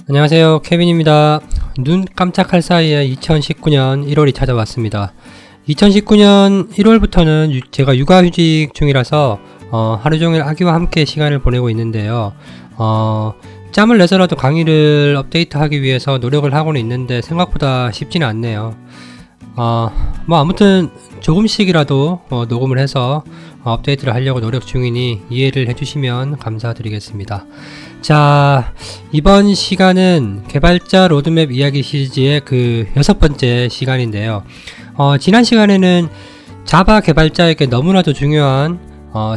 안녕하세요, 케빈입니다. 눈 깜짝할 사이에 2019년 1월이 찾아왔습니다. 2019년 1월부터는 제가 육아휴직 중이라서 하루종일 아기와 함께 시간을 보내고 있는데요. 짬을 내서라도 강의를 업데이트하기 위해서 노력을 하고는 있는데 생각보다 쉽지는 않네요. 아무튼 조금씩이라도 녹음을 해서 업데이트를 하려고 노력 중이니 이해를 해주시면 감사드리겠습니다. 자, 이번 시간은 개발자 로드맵 이야기 시리즈의 그 6번째 시간인데요. 지난 시간에는 자바 개발자에게 너무나도 중요한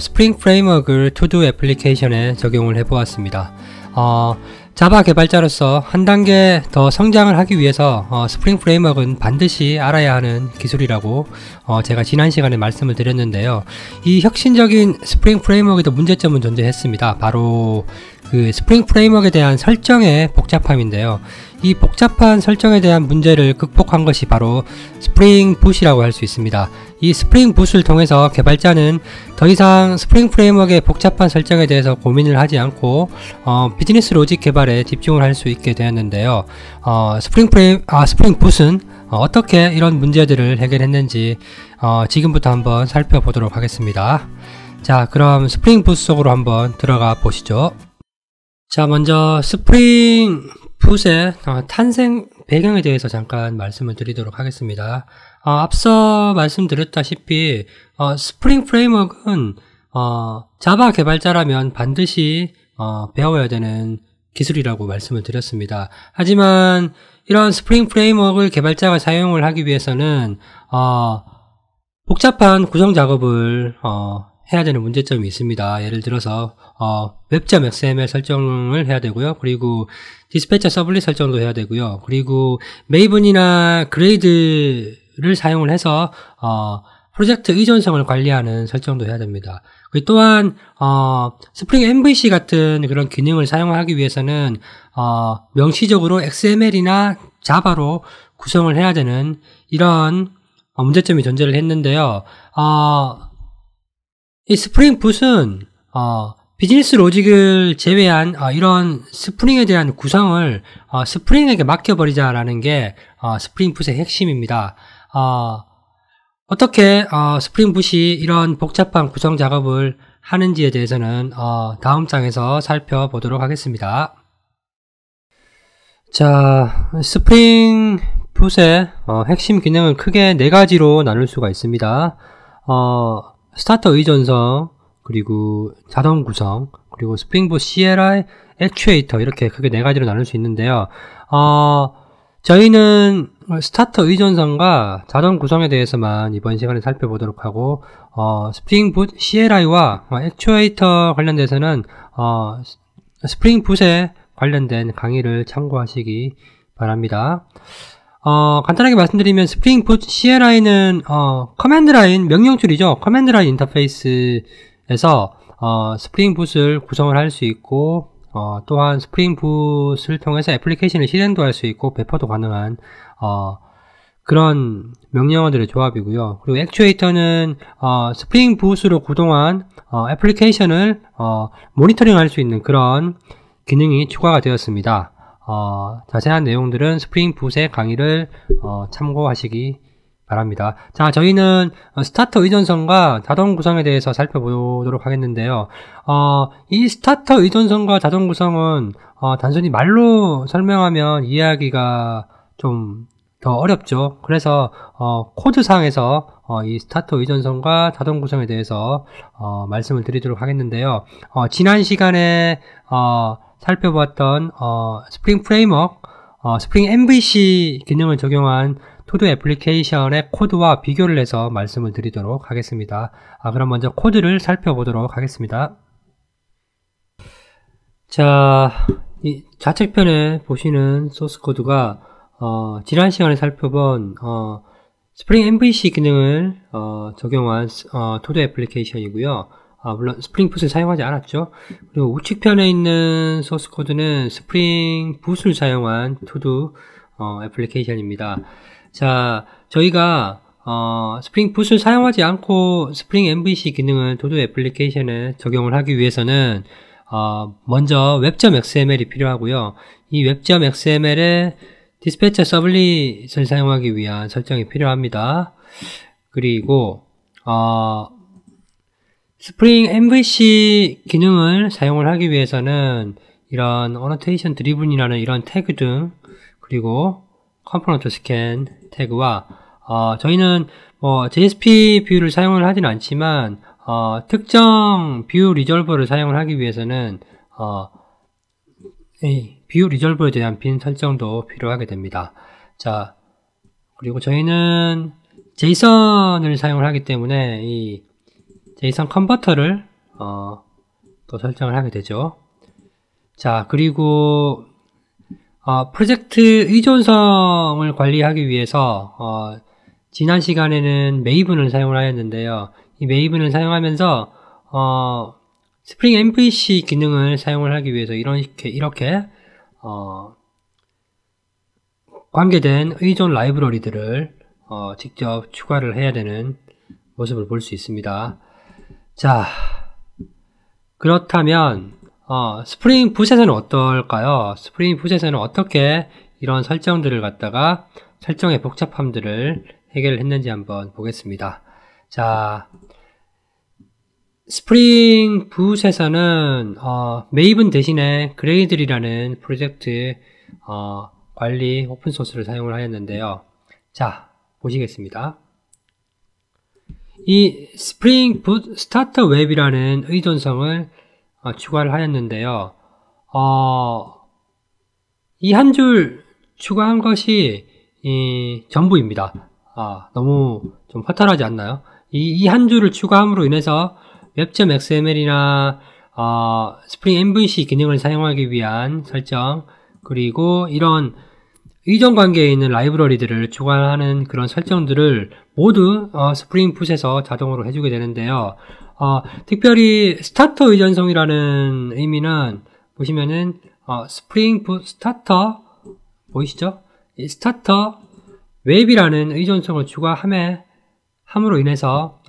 스프링 프레임워크를 투두 애플리케이션에 적용을 해보았습니다. 자바 개발자로서 한 단계 더 성장을 하기 위해서 스프링 프레임워크는 반드시 알아야 하는 기술이라고 제가 지난 시간에 말씀을 드렸는데요. 이 혁신적인 스프링 프레임워크에도 문제점은 존재했습니다. 바로 그 스프링 프레임워크에 대한 설정의 복잡함인데요. 이 복잡한 설정에 대한 문제를 극복한 것이 바로 스프링 붓이라고 할 수 있습니다. 이 스프링 붓을 통해서 개발자는 더 이상 스프링 프레임워크의 복잡한 설정에 대해서 고민을 하지 않고 비즈니스 로직 개발에 집중을 할 수 있게 되었는데요. 스프링 붓은 어떻게 이런 문제들을 해결했는지 지금부터 한번 살펴보도록 하겠습니다. 자, 그럼 스프링 붓 속으로 한번 들어가 보시죠. 자, 먼저 스프링 붓의 탄생 배경에 대해서 잠깐 말씀을 드리도록 하겠습니다. 앞서 말씀드렸다시피 스프링 프레임워크는 자바 개발자라면 반드시 배워야 되는 기술이라고 말씀을 드렸습니다. 하지만 이런 스프링 프레임워크를 개발자가 사용을 하기 위해서는 복잡한 구성 작업을 해야 되는 문제점이 있습니다. 예를 들어서 web.xml 설정을 해야 되고요. 그리고 디스패처 서블릿 설정도 해야 되고요. 그리고 메이븐이나 그레이드를 사용을 해서 프로젝트 의존성을 관리하는 설정도 해야 됩니다. 또한 스프링 MVC 같은 그런 기능을 사용하기 위해서는 명시적으로 XML이나 자바로 구성을 해야 되는 이런 문제점이 존재를 했는데요. 이 스프링 붓은 비즈니스 로직을 제외한 이런 스프링에 대한 구성을 스프링에게 맡겨버리자라는 게 스프링 붓의 핵심입니다. 어떻게 스프링 붓이 이런 복잡한 구성 작업을 하는지에 대해서는 다음 장에서 살펴보도록 하겠습니다. 자, 스프링 붓의 핵심 기능을 크게 4가지로 나눌 수가 있습니다. 스타터 의존성, 그리고 자동 구성, 그리고 스프링 붓 CLI, 액추에이터, 이렇게 크게 4가지로 나눌 수 있는데요. 저희는 스타터 의존성과 자동 구성에 대해서만 이번 시간에 살펴보도록 하고, 스프링 붓 CLI와 액추에이터 관련돼서는 스프링 붓에 관련된 강의를 참고하시기 바랍니다. 간단하게 말씀드리면 스프링 붓 CLI는 커맨드 라인 명령줄이죠. 커맨드 라인 인터페이스에서 스프링 붓을 구성을 할 수 있고 또한 스프링 붓을 통해서 애플리케이션을 실행도 할 수 있고 배포도 가능한 그런 명령어들의 조합이고요. 그리고 액추에이터는 스프링 붓으로 구동한 애플리케이션을 모니터링 할 수 있는 그런 기능이 추가가 되었습니다. 자세한 내용들은 스프링 붓의 강의를 참고하시기 바랍니다. 자, 저희는 스타터 의존성과 자동 구성에 대해서 살펴보도록 하겠는데요. 이 스타터 의존성과 자동 구성은 단순히 말로 설명하면 이해하기가 좀 더 어렵죠. 그래서 코드상에서 이 스타터 의존성과 자동 구성에 대해서 말씀을 드리도록 하겠는데요. 지난 시간에 살펴봤던 스프링 프레임워크, 스프링 MVC 기능을 적용한 투두 애플리케이션의 코드와 비교를 해서 말씀을 드리도록 하겠습니다. 그럼 먼저 코드를 살펴보도록 하겠습니다. 자, 이 좌측편에 보시는 소스 코드가 지난 시간에 살펴본 스프링 MVC 기능을 적용한 투두 애플리케이션이고요. 물론 스프링 붓을 사용하지 않았죠. 그리고 우측편에 있는 소스 코드는 스프링 붓을 사용한 투두 애플리케이션입니다. 자, 저희가 스프링 붓을 사용하지 않고 스프링 MVC 기능을 투두 애플리케이션에 적용을 하기 위해서는 먼저 web.xml이 필요하고요. 이 web.xml에 디스패처 서블릿을 사용하기 위한 설정이 필요합니다. 그리고 스프링 MVC 기능을 사용을 하기 위해서는 이런 annotation driven이라는 이런 태그 등, 그리고 컴포넌트 스캔 태그와 저희는 JSP 뷰를 사용을 하진 않지만 특정 뷰 리졸버를 사용을 하기 위해서는 이 뷰 리졸버에 대한 빈 설정도 필요하게 됩니다. 자, 그리고 저희는 JSON을 사용을 하기 때문에 이 JSON 컨버터를 또 설정을 하게 되죠. 자, 그리고 프로젝트 의존성을 관리하기 위해서 지난 시간에는 메이븐을 사용을 하였는데요. 이 메이븐을 사용하면서 스프링 MVC 기능을 사용을 하기 위해서 이렇게 관계된 의존 라이브러리들을 직접 추가를 해야 되는 모습을 볼 수 있습니다. 자, 그렇다면 스프링 붓에서는 어떨까요? 스프링 붓에서는 어떻게 이런 설정들을 갖다가 설정의 복잡함들을 해결을 했는지 한번 보겠습니다. 자, 스프링 붓에서는 메이븐 대신에 그레이들이라는 프로젝트 관리 오픈소스를 사용을 하였는데요. 자, 보시겠습니다. 이 스프링 붓 스타터 웹이라는 의존성을 추가를 하였는데요. 이 한 줄 추가한 것이 전부입니다. 너무 좀 허탈하지 않나요? 이 한 줄을 추가함으로 인해서 web.xml이나 스프링 MVC 기능을 사용하기 위한 설정, 그리고 이런 의존 관계에 있는 라이브러리들을 추가하는 그런 설정들을 모두 스프링 붓에서 자동으로 해주게 되는데요. 특별히 스타터 의존성이라는 의미는 보시면은 스프링 붓 스타터 보이시죠? 이 스타터 웹이라는 의존성을 추가함으로 인해서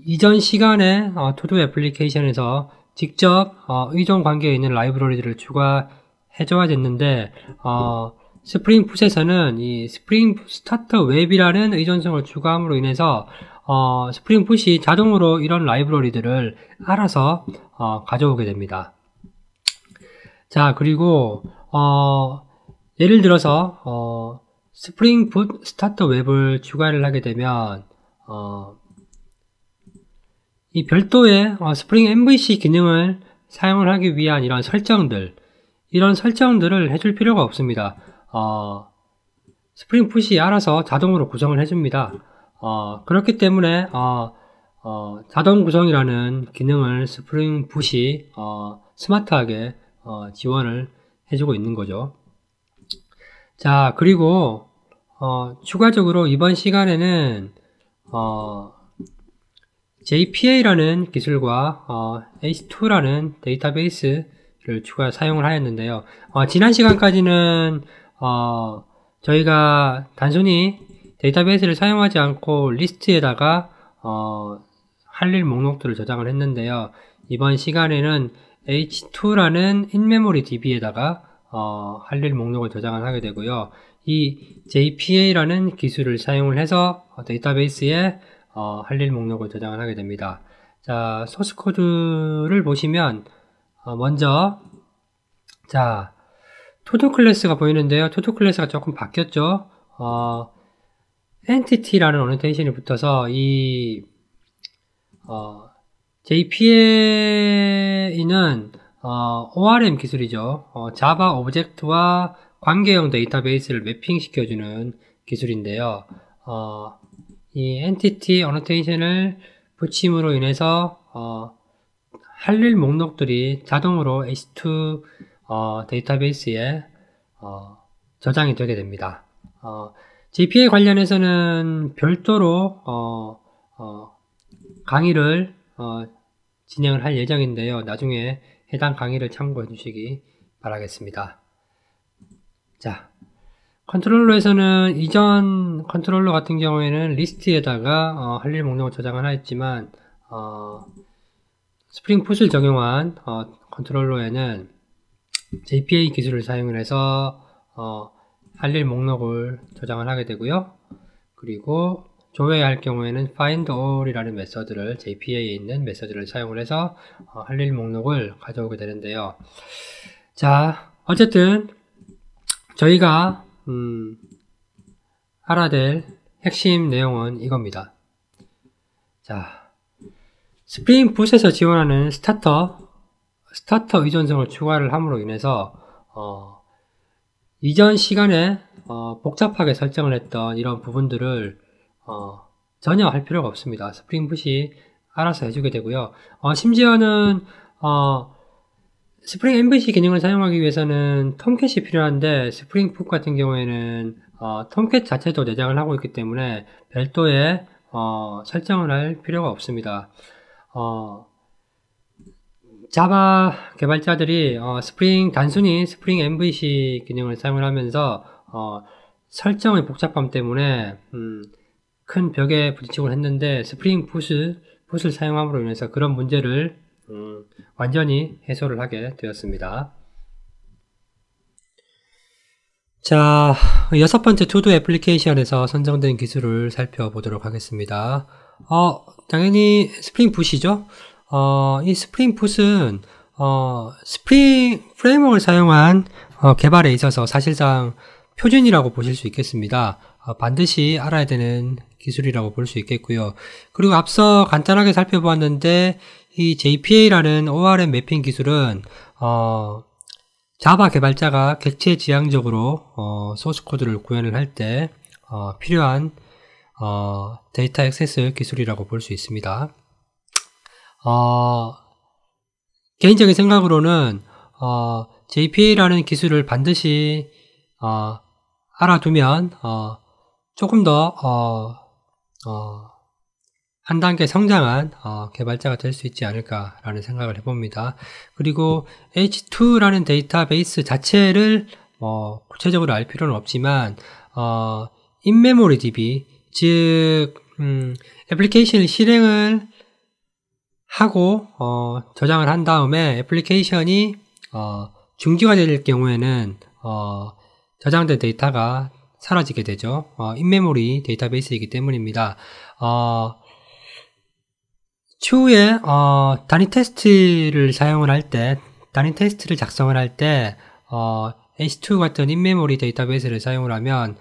이전 시간에 투두 애플리케이션에서 직접 의존 관계에 있는 라이브러리들을 추가해줘야 됐는데 스프링 붓에서는 이 스프링 스타터 웹이라는 의존성을 추가함으로 인해서 스프링 붓이 자동으로 이런 라이브러리들을 알아서 가져오게 됩니다. 자, 그리고 예를 들어서 스프링 붓 스타터 웹을 추가를 하게 되면 이 별도의 스프링 MVC 기능을 사용을 하기 위한 이런 설정들을 해줄 필요가 없습니다. 스프링 붓이 알아서 자동으로 구성을 해줍니다. 그렇기 때문에 자동 구성이라는 기능을 스프링 붓이 스마트하게 지원을 해주고 있는 거죠. 자, 그리고 추가적으로 이번 시간에는 JPA라는 기술과 H2라는 데이터베이스를 사용을 하였는데요. 지난 시간까지는 저희가 단순히 데이터베이스를 사용하지 않고 리스트에다가 할 일 목록들을 저장을 했는데요. 이번 시간에는 H2라는 인메모리 DB에다가 할 일 목록을 저장을 하게 되고요. 이 JPA라는 기술을 사용을 해서 데이터베이스에 할 일 목록을 저장을 하게 됩니다. 자, 소스 코드를 보시면 먼저 자, 투두 클래스가 보이는데요. 투두 클래스가 조금 바뀌었죠. entity라는 어노테이션이 붙어서 이 JPA는 ORM 기술이죠. 자바 오브젝트와 관계형 데이터베이스를 매핑 시켜주는 기술인데요. 이 entity annotation을 붙임으로 인해서 할 일 목록들이 자동으로 H2 데이터베이스에 저장이 되게 됩니다. JPA 관련해서는 별도로 강의를 진행을 할 예정인데요. 나중에 해당 강의를 참고해 주시기 바라겠습니다. 자, 컨트롤러에서는 이전 컨트롤러 같은 경우에는 리스트에다가 할 일 목록을 저장을 하였지만 스프링 풋을 적용한 컨트롤러에는 JPA 기술을 사용을 해서 할 일 목록을 저장을 하게 되고요. 그리고 조회할 경우에는 find all 이라는 메서드를 JPA에 있는 메서드를 사용을 해서 할 일 목록을 가져오게 되는데요. 자, 어쨌든 저희가 알아야 될 핵심 내용은 이겁니다. 자, 스프링 풋에서 지원하는 스타터 의존성을 추가를 함으로 인해서 이전 시간에 복잡하게 설정을 했던 이런 부분들을 전혀 할 필요가 없습니다. 스프링 풋이 알아서 해주게 되고요. 심지어는 스프링 MVC 기능을 사용하기 위해서는 톰캣이 필요한데 스프링 풋 같은 경우에는 톰캣 자체도 내장을 하고 있기 때문에 별도의 설정을 할 필요가 없습니다. 자바 개발자들이 단순히 스프링 MVC 기능을 사용을 하면서 설정의 복잡함 때문에 큰 벽에 부딪히곤 했는데 스프링 풋을 사용함으로 인해서 그런 문제를 완전히 해소를 하게 되었습니다. 자, 6번째 투두 애플리케이션에서 선정된 기술을 살펴보도록 하겠습니다. 당연히 스프링 풋이죠. 이 스프링 풋은 스프링 프레임워크를 사용한 개발에 있어서 사실상 표준이라고 보실 수 있겠습니다. 반드시 알아야 되는 기술이라고 볼 수 있겠고요. 그리고 앞서 간단하게 살펴보았는데 이 JPA라는 ORM 매핑 기술은 자바 개발자가 객체 지향적으로 소스 코드를 구현을 할 때 필요한 데이터 액세스 기술이라고 볼 수 있습니다. 개인적인 생각으로는 JPA라는 기술을 반드시 알아두면 조금 더 한 단계 성장한 개발자가 될 수 있지 않을까라는 생각을 해봅니다. 그리고 H2라는 데이터베이스 자체를 구체적으로 알 필요는 없지만 인메모리 DB, 즉 애플리케이션을 실행을 하고 저장을 한 다음에 애플리케이션이 중지가 될 경우에는 저장된 데이터가 사라지게 되죠. 인메모리 데이터베이스이기 때문입니다. 추후에 단위 테스트를 사용을 할 때, 단위 테스트를 작성을 할 때 H2 같은 인메모리 데이터베이스를 사용을 하면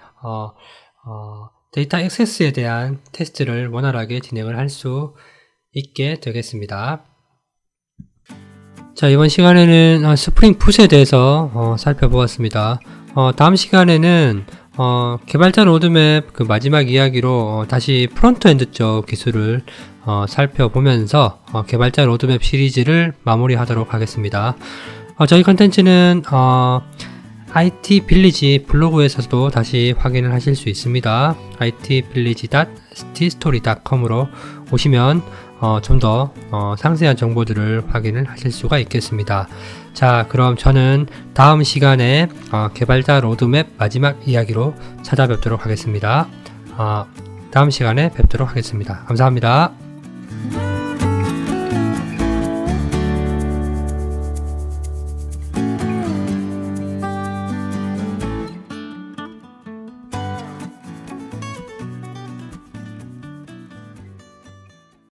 데이터 액세스에 대한 테스트를 원활하게 진행을 할 수 있게 되겠습니다. 자, 이번 시간에는 스프링 풋에 대해서 살펴보았습니다. 다음 시간에는 개발자 로드맵 그 마지막 이야기로 다시 프론트엔드 쪽 기술을 살펴보면서 개발자 로드맵 시리즈를 마무리하도록 하겠습니다. 저희 컨텐츠는 IT 빌리지 블로그에서도 다시 확인을 하실 수 있습니다. itbillige.ststory.com으로 오시면 좀 더 상세한 정보들을 확인을 하실 수가 있겠습니다. 자, 그럼 저는 다음 시간에 개발자 로드맵 마지막 이야기로 찾아뵙도록 하겠습니다. 다음 시간에 뵙도록 하겠습니다. 감사합니다.